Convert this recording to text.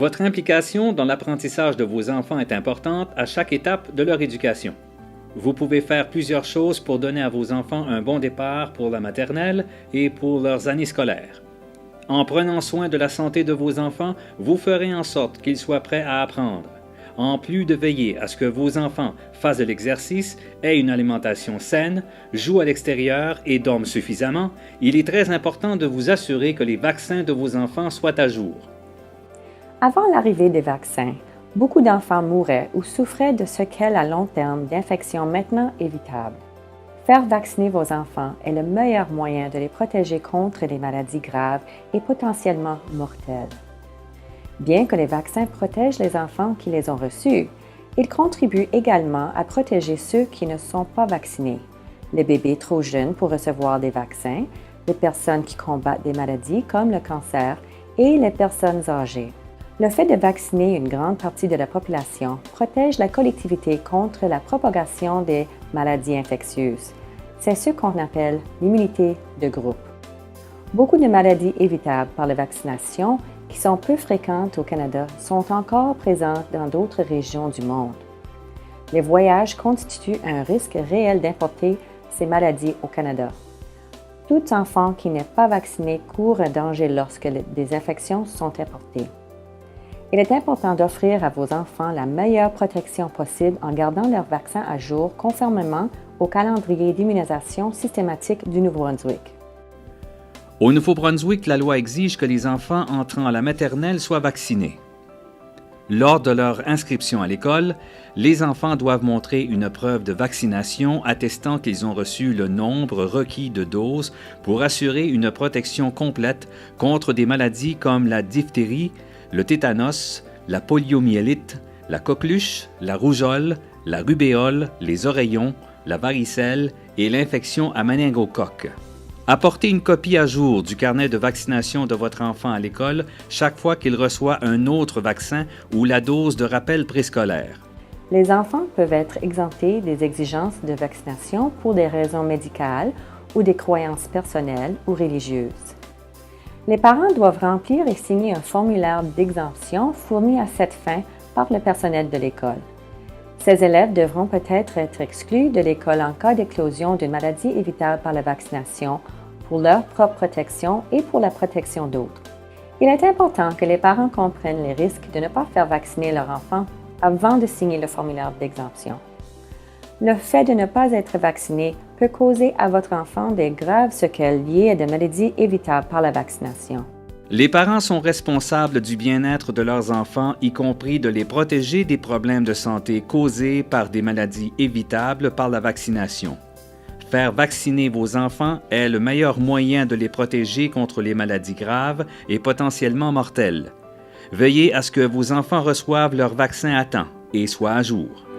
Votre implication dans l'apprentissage de vos enfants est importante à chaque étape de leur éducation. Vous pouvez faire plusieurs choses pour donner à vos enfants un bon départ pour la maternelle et pour leurs années scolaires. En prenant soin de la santé de vos enfants, vous ferez en sorte qu'ils soient prêts à apprendre. En plus de veiller à ce que vos enfants fassent de l'exercice, aient une alimentation saine, jouent à l'extérieur et dorment suffisamment, il est très important de vous assurer que les vaccins de vos enfants soient à jour. Avant l'arrivée des vaccins, beaucoup d'enfants mouraient ou souffraient de séquelles à long terme d'infections maintenant évitables. Faire vacciner vos enfants est le meilleur moyen de les protéger contre les maladies graves et potentiellement mortelles. Bien que les vaccins protègent les enfants qui les ont reçus, ils contribuent également à protéger ceux qui ne sont pas vaccinés, les bébés trop jeunes pour recevoir des vaccins, les personnes qui combattent des maladies comme le cancer et les personnes âgées. Le fait de vacciner une grande partie de la population protège la collectivité contre la propagation des maladies infectieuses. C'est ce qu'on appelle l'immunité de groupe. Beaucoup de maladies évitables par la vaccination qui sont peu fréquentes au Canada sont encore présentes dans d'autres régions du monde. Les voyages constituent un risque réel d'importer ces maladies au Canada. Tout enfant qui n'est pas vacciné court un danger lorsque des infections sont importées. Il est important d'offrir à vos enfants la meilleure protection possible en gardant leur vaccin à jour conformément au calendrier d'immunisation systématique du Nouveau-Brunswick. Au Nouveau-Brunswick, la loi exige que les enfants entrant à la maternelle soient vaccinés. Lors de leur inscription à l'école, les enfants doivent montrer une preuve de vaccination attestant qu'ils ont reçu le nombre requis de doses pour assurer une protection complète contre des maladies comme la diphtérie, le tétanos, la poliomyélite, la coqueluche, la rougeole, la rubéole, les oreillons, la varicelle et l'infection à méningocoque. Apportez une copie à jour du carnet de vaccination de votre enfant à l'école chaque fois qu'il reçoit un autre vaccin ou la dose de rappel préscolaire. Les enfants peuvent être exemptés des exigences de vaccination pour des raisons médicales ou des croyances personnelles ou religieuses. Les parents doivent remplir et signer un formulaire d'exemption fourni à cette fin par le personnel de l'école. Ces élèves devront peut-être être exclus de l'école en cas d'éclosion d'une maladie évitable par la vaccination pour leur propre protection et pour la protection d'autres. Il est important que les parents comprennent les risques de ne pas faire vacciner leur enfant avant de signer le formulaire d'exemption. Le fait de ne pas être vacciné peut causer à votre enfant des graves séquelles liées à des maladies évitables par la vaccination. Les parents sont responsables du bien-être de leurs enfants, y compris de les protéger des problèmes de santé causés par des maladies évitables par la vaccination. Faire vacciner vos enfants est le meilleur moyen de les protéger contre les maladies graves et potentiellement mortelles. Veillez à ce que vos enfants reçoivent leur vaccin à temps et soient à jour.